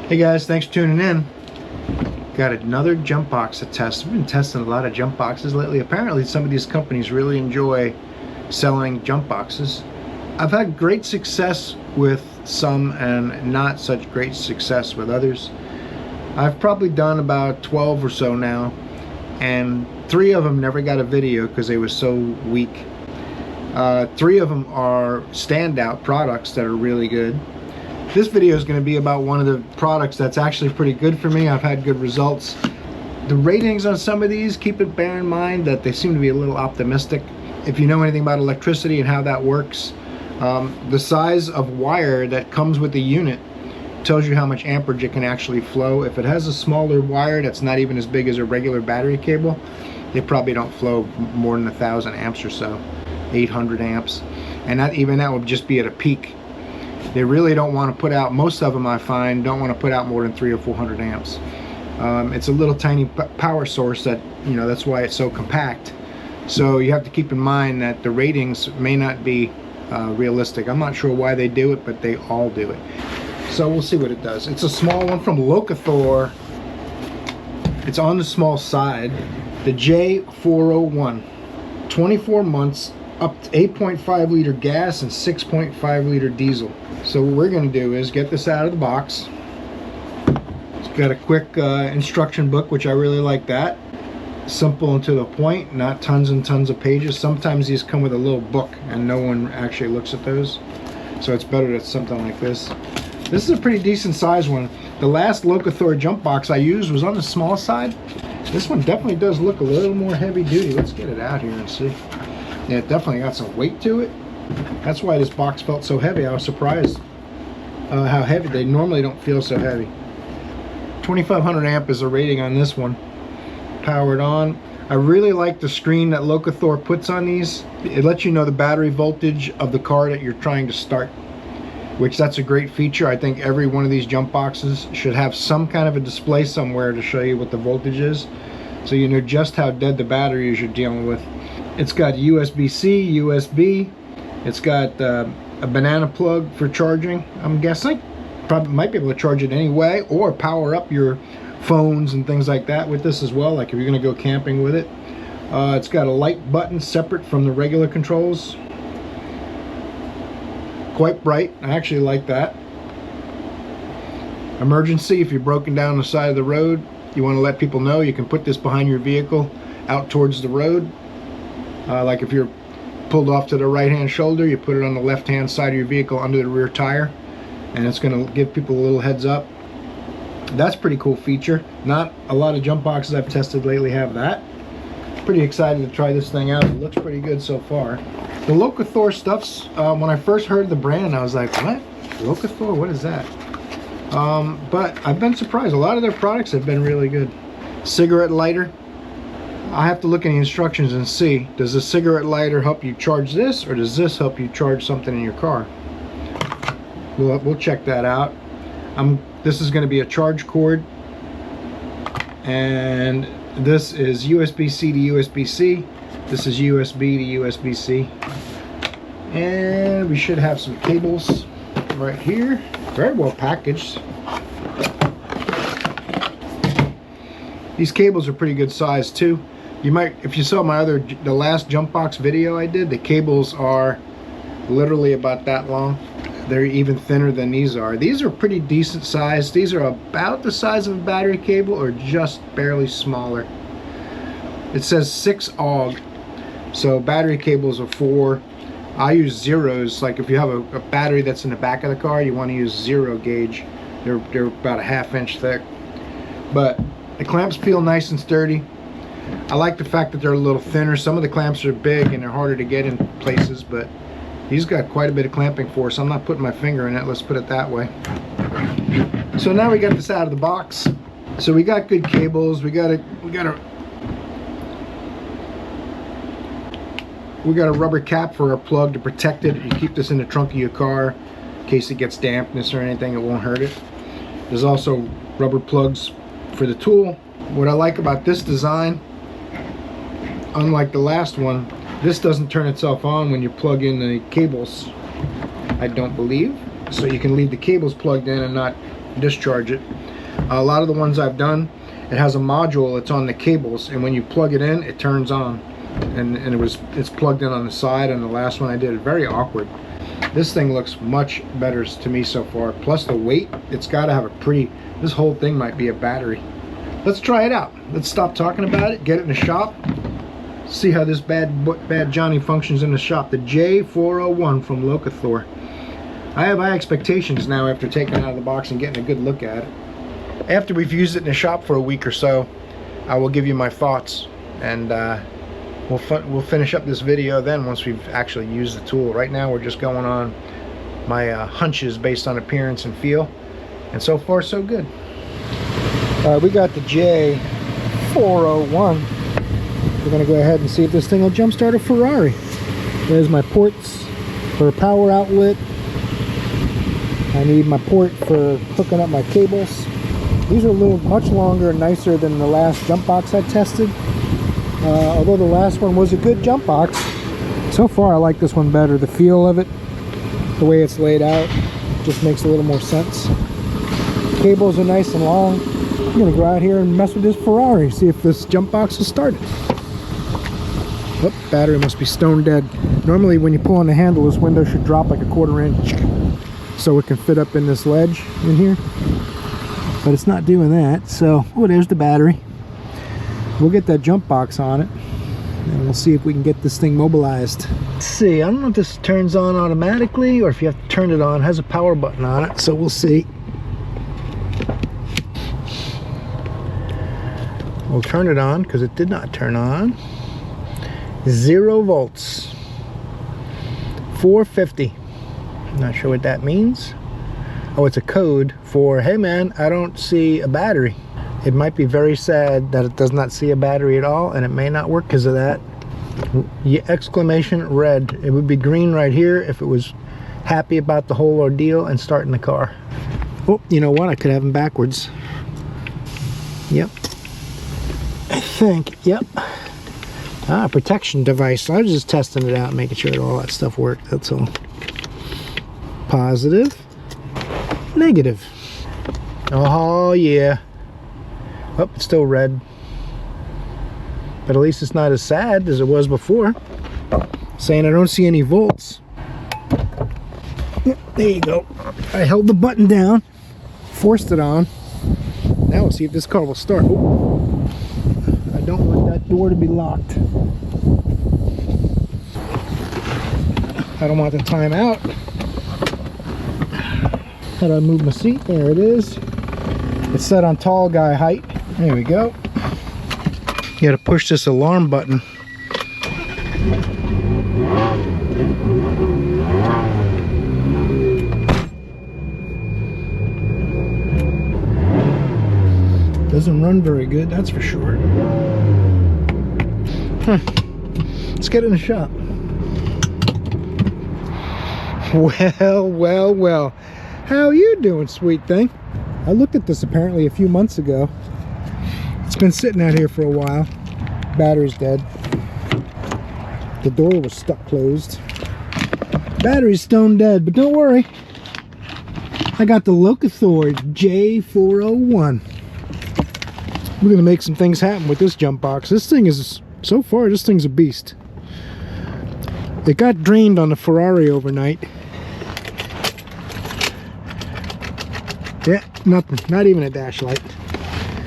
Hey guys, thanks for tuning in. Got another jump box to test. We've been testing a lot of jump boxes lately. Apparently some of these companies really enjoy selling jump boxes. I've had great success with some and not such great success with others. I've probably done about 12 or so now, and 3 of them never got a video because they were so weak. 3 of them are standout products that are really good. This video is going to be about one of the products that's actually pretty good for me. I've had good results. The ratings on some of these, bear in mind that they seem to be a little optimistic. If you know anything about electricity and how that works, the size of wire that comes with the unit tells you how much amperage it can actually flow. If it has a smaller wire that's not even as big as a regular battery cable, they probably don't flow more than 1,000 amps or so, 800 amps, and that would just be at a peak. They really don't want to put out, most of them I find don't want to put out more than 300 or 400 amps. It's a little tiny power source that, that's why it's so compact. So you have to keep in mind that the ratings may not be realistic. I'm not sure why they do it, but they all do it. So we'll see what it does. It's a small one from Lokithor. It's on the small side. The J401. 24 months, up to 8.5 liter gas and 6.5 liter diesel. So what we're going to do is get this out of the box. It's got a quick instruction book, which I really like that. Simple and to the point, not tons and tons of pages. Sometimes these come with a little book and no one actually looks at those. So it's better that something like this. This is a pretty decent size one. The last Lokithor jump box I used was on the small side. This one definitely does look a little more heavy duty. Let's get it out here and see. Yeah, it definitely got some weight to it. That's why this box felt so heavy. I was surprised how heavy. They normally don't feel so heavy. 2500 amp is the rating on this one. Powered on. I really like the screen that Lokithor puts on these. It lets you know the battery voltage of the car that you're trying to start, which that's a great feature. I think every one of these jump boxes should have some kind of a display somewhere to show you what the voltage is, so you know just how dead the battery is you're dealing with. It's got USB-C, USB. It's got a banana plug for charging, I'm guessing. Probably might be able to charge it anyway, or power up your phones and things like that with this as well, like if you're going to go camping with it. It's got a light button separate from the regular controls. Quite bright. I actually like that. Emergency, if you're broken down the side of the road, you want to let people know, you can put this behind your vehicle out towards the road. Like if you're pulled off to the right hand shoulder, you put it on the left hand side of your vehicle under the rear tire, and it's going to give people a little heads up. That's a pretty cool feature. Not a lot of jump boxes I've tested lately have that. Pretty excited to try this thing out. It looks pretty good so far. The Lokithor stuffs, when I first heard the brand, I was like, what? Lokithor? What is that? But I've been surprised. A lot of their products have been really good. Cigarette lighter. I have to look in the instructions and see, does the cigarette lighter help you charge this, or does this help you charge something in your car? We'll check that out. This is going to be a charge cord, and this is USB-C to USB-C. This is USB to USB-C. And we should have some cables right here. Very well packaged. These cables are pretty good size too. You might, if you saw the last jump box video I did, the cables are literally about that long. They're even thinner than these are. These are pretty decent size. These are about the size of a battery cable or just barely smaller. It says 6 AUG, so battery cables are 4. I use zeros. Like if you have a battery that's in the back of the car, you want to use 0 gauge. They're about a 1/2 inch thick. But the clamps feel nice and sturdy. I like the fact that they're a little thinner. Some of the clamps are big and they're harder to get in places, but these got quite a bit of clamping force. I'm not putting my finger in it, let's put it that way. So now we got this out of the box. So we got good cables. We got a rubber cap for our plug to protect it. You keep this in the trunk of your car in case it gets dampness or anything, it won't hurt it. There's also rubber plugs for the tool. What I like about this design, unlike the last one, this doesn't turn itself on when you plug in the cables, I don't believe. So you can leave the cables plugged in and not discharge it. A lot of the ones I've done, it has a module that's on the cables, and when you plug it in, it turns on, and it's plugged in on the side. And the last one I did, very awkward. This thing looks much better to me so far. Plus the weight, it's got to have a pretty, this whole thing might be a battery. Let's try it out. Let's stop talking about it, get it in the shop, see how this bad Johnny functions in the shop. The J401 from Lokithor. I have high expectations now after taking it out of the box and getting a good look at it. After we've used it in the shop for a week or so, I will give you my thoughts, and we'll finish up this video then once we've actually used the tool. Right now we're just going on my hunches based on appearance and feel, and so far so good. We got the J401. We're going to go ahead and see if this thing will jumpstart a Ferrari. There's my ports for a power outlet. I need my port for hooking up my cables. These are a little much longer and nicer than the last jump box I tested. Although the last one was a good jump box, so far I like this one better. The feel of it, the way it's laid out, just makes a little more sense. Cables are nice and long. I'm gonna go out here and mess with this Ferrari, see if this jump box will start it. Oh, battery must be stone dead. Normally when you pull on the handle, this window should drop like a 1/4 inch so it can fit up in this ledge in here, but it's not doing that. So, oh, there's the battery. We'll get that jump box on it and we'll see if we can get this thing mobilized. Let's see, I don't know if this turns on automatically or if you have to turn it on. It has a power button on it, so we'll see. We'll turn it on because it did not turn on. 0 volts, 450. Not sure what that means. Oh, it's a code for, hey man, I don't see a battery. It might be very sad that it does not see a battery at all, and it may not work because of that. Exclamation red. It would be green right here if it was happy about the whole ordeal and starting the car. Oh, you know what? I could have them backwards. Yep. I think, yep. Ah, protection device. I was just testing it out, making sure that all that stuff worked, that's all. Positive, negative. Oh yeah. Oh, it's still red. But at least it's not as sad as it was before. Saying I don't see any volts. There you go. I held the button down, forced it on. Now we'll see if this car will start. Ooh. I don't want that door to be locked. I don't want the time out. How do I move my seat? There it is. It's set on tall guy height. There we go. You gotta push this alarm button. Doesn't run very good, that's for sure. Let's get in the shop. Well. How you doing, sweet thing? I looked at this apparently a few months ago. It's been sitting out here for a while. Battery's dead. The door was stuck closed. Battery's stone dead, but don't worry. I got the Lokithor J401. We're gonna make some things happen with this jump box. This thing is, so far, this thing's a beast. It got drained on the Ferrari overnight. Yeah, nothing, not even a dash light.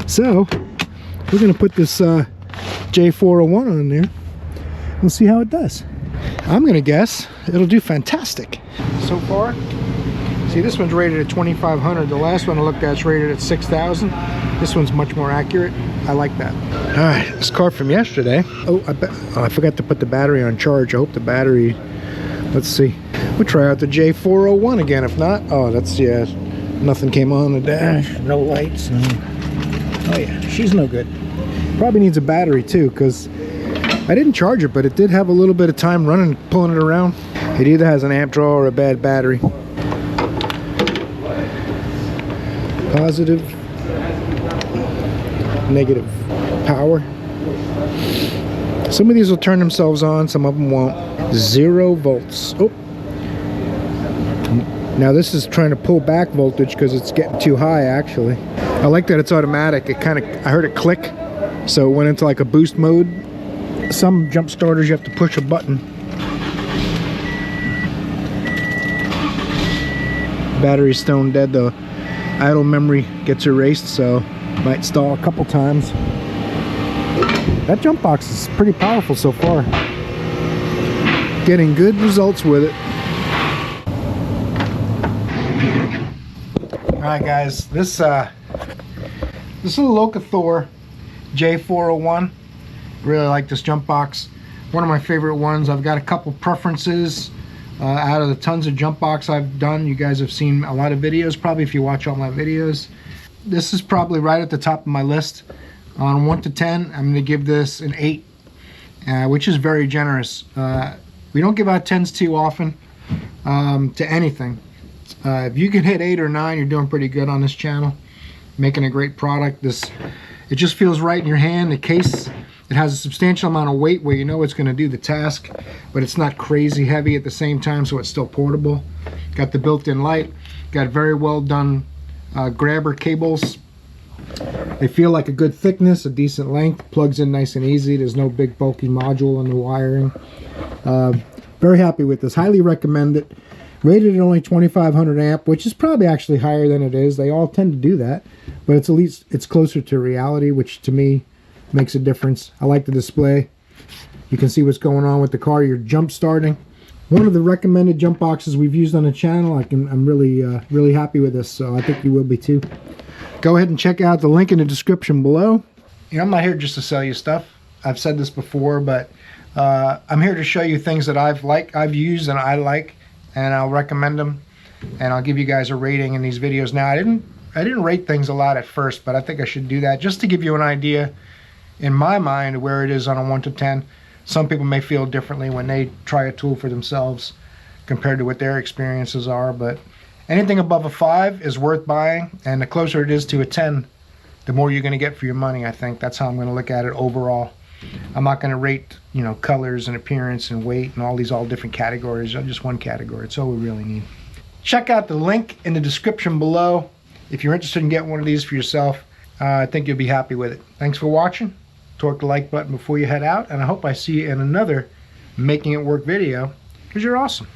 So, we're gonna put this J401 on there. We'll see how it does. I'm gonna guess it'll do fantastic. So far, see, this one's rated at 2,500. The last one I looked at is rated at 6,000. This one's much more accurate. I like that. All right, this car from yesterday. Oh, I forgot to put the battery on charge. I hope the battery, let's see. We'll try out the J401 again. If not, oh, that's, yeah, nothing came on the dash. No lights. No. Oh yeah, she's no good. Probably needs a battery too, because I didn't charge it, but it did have a little bit of time running, pulling it around. It either has an amp draw or a bad battery. Positive, negative power. Some of these will turn themselves on, some of them won't. 0 volts. Oh, Now this is trying to pull back voltage because it's getting too high actually. I like that it's automatic. It kind of, I heard it click, so it went into like a boost mode. Some jump starters you have to push a button. Battery's stone dead though. Idle memory gets erased, so might stall a couple times. That jump box is pretty powerful so far. Getting good results with it. Alright guys, this little Lokithor J401. Really like this jump box. One of my favorite ones. I've got a couple preferences out of the tons of jump box I've done. You guys have seen a lot of videos probably if you watch all my videos. This is probably right at the top of my list. On 1 to 10, I'm going to give this an 8, which is very generous. We don't give out 10s too often to anything. If you can hit 8 or 9, you're doing pretty good on this channel. Making a great product. It just feels right in your hand. The case, it has a substantial amount of weight where you know it's going to do the task, but it's not crazy heavy at the same time, so it's still portable. Got the built-in light. Got very well done grabber cables. They feel like a good thickness, a decent length. Plugs in nice and easy. There's no big bulky module on the wiring. Very happy with this. Highly recommend it. Rated at only 2500 amp, which is probably actually higher than it is. They all tend to do that, but it's at least it's closer to reality, which to me makes a difference. I like the display. You can see what's going on with the car. You're jump starting. One of the recommended jump boxes we've used on the channel. I'm really happy with this, so I think you will be too. Go ahead and check out the link in the description below. You know, I'm not here just to sell you stuff. I've said this before, but I'm here to show you things that I've used and I like, and I'll recommend them, and I'll give you guys a rating in these videos. Now, I didn't rate things a lot at first, but I think I should do that just to give you an idea in my mind where it is on a 1 to 10. Some people may feel differently when they try a tool for themselves compared to what their experiences are, but anything above a 5 is worth buying, and the closer it is to a 10, the more you're going to get for your money. I think that's how I'm going to look at it overall. I'm not going to rate, you know, colors and appearance and weight and all different categories. Just one category. It's all we really need. Check out the link in the description below if you're interested in getting one of these for yourself. I think you'll be happy with it. Thanks for watching. Torque the like button before you head out, and I hope I see you in another Making It Work video, because you're awesome.